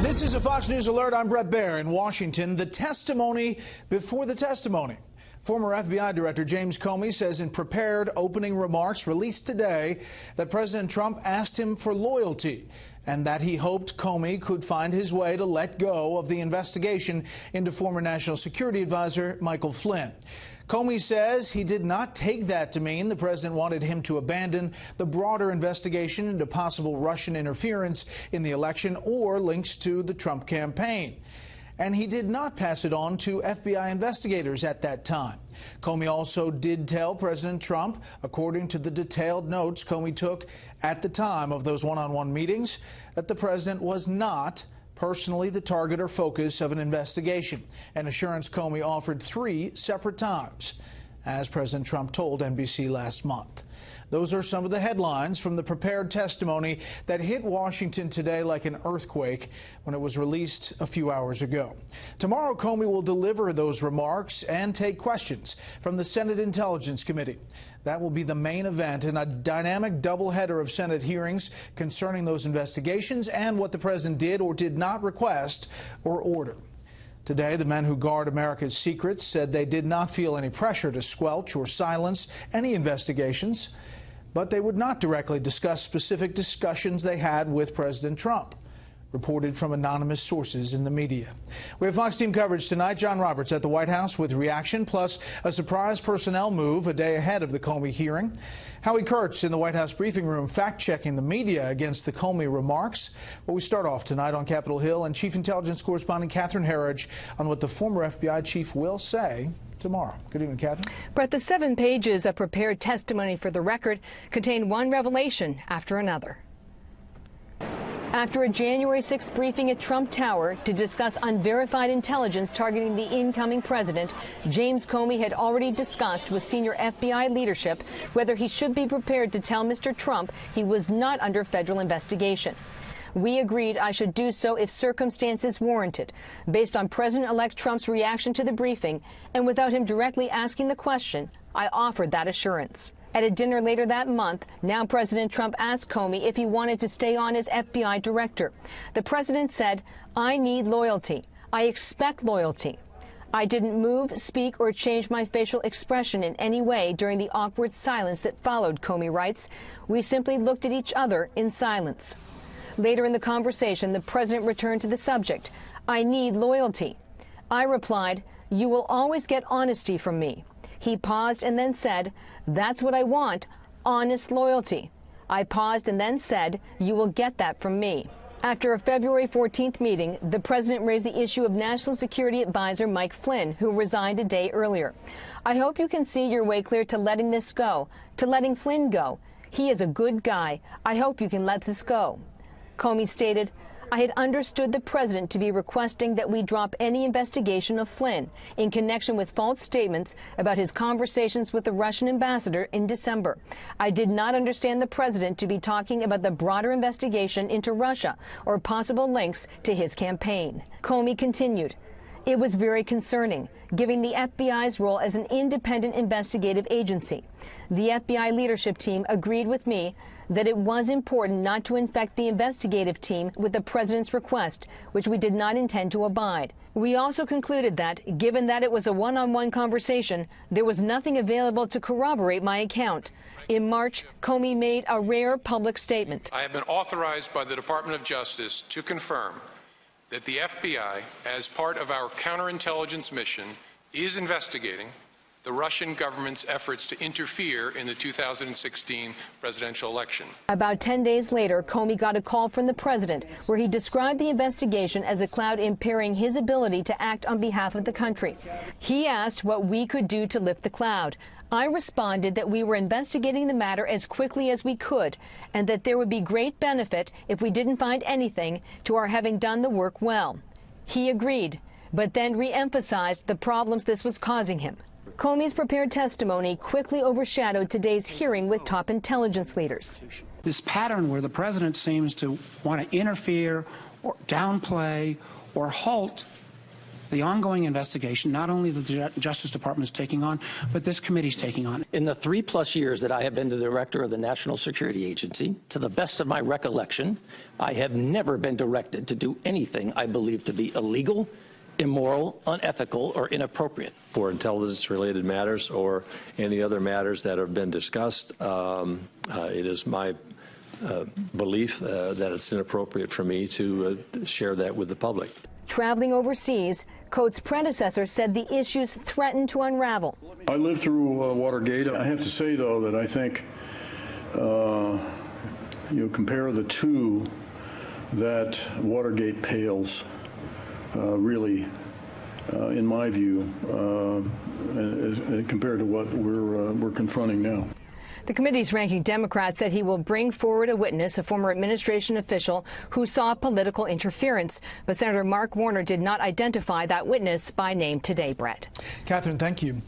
This is a Fox News Alert. I'm Brett Baer in Washington. The testimony before the testimony. Former FBI Director James Comey says in prepared opening remarks released today that President Trump asked him for loyalty and that he hoped Comey could find his way to let go of the investigation into former National Security Advisor Michael Flynn. Comey says he did not take that to mean the president wanted him to abandon the broader investigation into possible Russian interference in the election or links to the Trump campaign. And he did not pass it on to FBI investigators at that time. Comey also did tell President Trump, according to the detailed notes Comey took at the time of those one-on-one meetings, that the president was not personally the target or focus of an investigation, an assurance Comey offered 3 separate times, as President Trump told NBC last month. Those are some of the headlines from the prepared testimony that hit Washington today like an earthquake when it was released a few hours ago. Tomorrow, Comey will deliver those remarks and take questions from the Senate Intelligence Committee. That will be the main event in a dynamic doubleheader of Senate hearings concerning those investigations and what the president did or did not request or order. Today, the men who guard America's secrets said they did not feel any pressure to squelch or silence any investigations, but they would not directly discuss specific discussions they had with President Trump, reported from anonymous sources in the media. We have Fox team coverage tonight. John Roberts at the White House with reaction, plus a surprise personnel move a day ahead of the Comey hearing. Howie Kurtz in the White House briefing room fact-checking the media against the Comey remarks. But we start off tonight on Capitol Hill and Chief Intelligence Correspondent Catherine Herridge on what the former FBI chief will say tomorrow. Good evening, Catherine. Brett, the 7 pages of prepared testimony for the record contain one revelation after another. After a January 6th briefing at Trump Tower to discuss unverified intelligence targeting the incoming president, James Comey had already discussed with senior FBI leadership whether he should be prepared to tell Mr. Trump he was not under federal investigation. We agreed I should do so if circumstances warranted, based on President-elect Trump's reaction to the briefing, and without him directly asking the question, I offered that assurance. At a dinner later that month, now President Trump asked Comey if he wanted to stay on as FBI director. The president said, I need loyalty. I expect loyalty. I didn't move, speak, or change my facial expression in any way during the awkward silence that followed, Comey writes. We simply looked at each other in silence. Later in the conversation, the president returned to the subject. I need loyalty. I replied, you will always get honesty from me. He paused and then said, that's what I want, honest loyalty. I paused and then said, you will get that from me. After a February 14th meeting, the president raised the issue of National Security Advisor Mike Flynn, who resigned a day earlier. I hope you can see your way clear to letting this go, to letting Flynn go. He is a good guy. I hope you can let this go. Comey stated, I had understood the president to be requesting that we drop any investigation of Flynn in connection with false statements about his conversations with the Russian ambassador in December. I did not understand the president to be talking about the broader investigation into Russia or possible links to his campaign. Comey continued, it was very concerning, given the FBI's role as an independent investigative agency. The FBI leadership team agreed with me that it was important not to infect the investigative team with the president's request, which we did not intend to abide. We also concluded that, given that it was a one-on-one conversation, there was nothing available to corroborate my account. In March, Comey made a rare public statement. I have been authorized by the Department of Justice to confirm that the FBI, as part of our counterintelligence mission, is investigating the Russian government's efforts to interfere in the 2016 presidential election. About 10 days later, Comey got a call from the president where he described the investigation as a cloud impairing his ability to act on behalf of the country. He asked what we could do to lift the cloud. I responded that we were investigating the matter as quickly as we could and that there would be great benefit if we didn't find anything to our having done the work well. He agreed, but then re-emphasized the problems this was causing him. Comey's prepared testimony quickly overshadowed today's hearing with top intelligence leaders. This pattern where the president seems to want to interfere or downplay or halt the ongoing investigation, not only the Justice Department is taking on, but this committee's taking on. In the 3+ years that I have been the director of the National Security Agency, to the best of my recollection, I have never been directed to do anything I believe to be illegal, immoral, unethical, or inappropriate. For intelligence-related matters or any other matters that have been discussed, it is my belief that it's inappropriate for me to share that with the public. Traveling overseas, Coates' predecessor said the issues threatened to unravel. I lived through Watergate. I have to say, though, that I think you compare the two, that Watergate pales really, in my view, compared to what we're confronting now. The committee's ranking Democrat said he will bring forward a witness, a former administration official who saw political interference. But Senator Mark Warner did not identify that witness by name today, Brett. Catherine, thank you.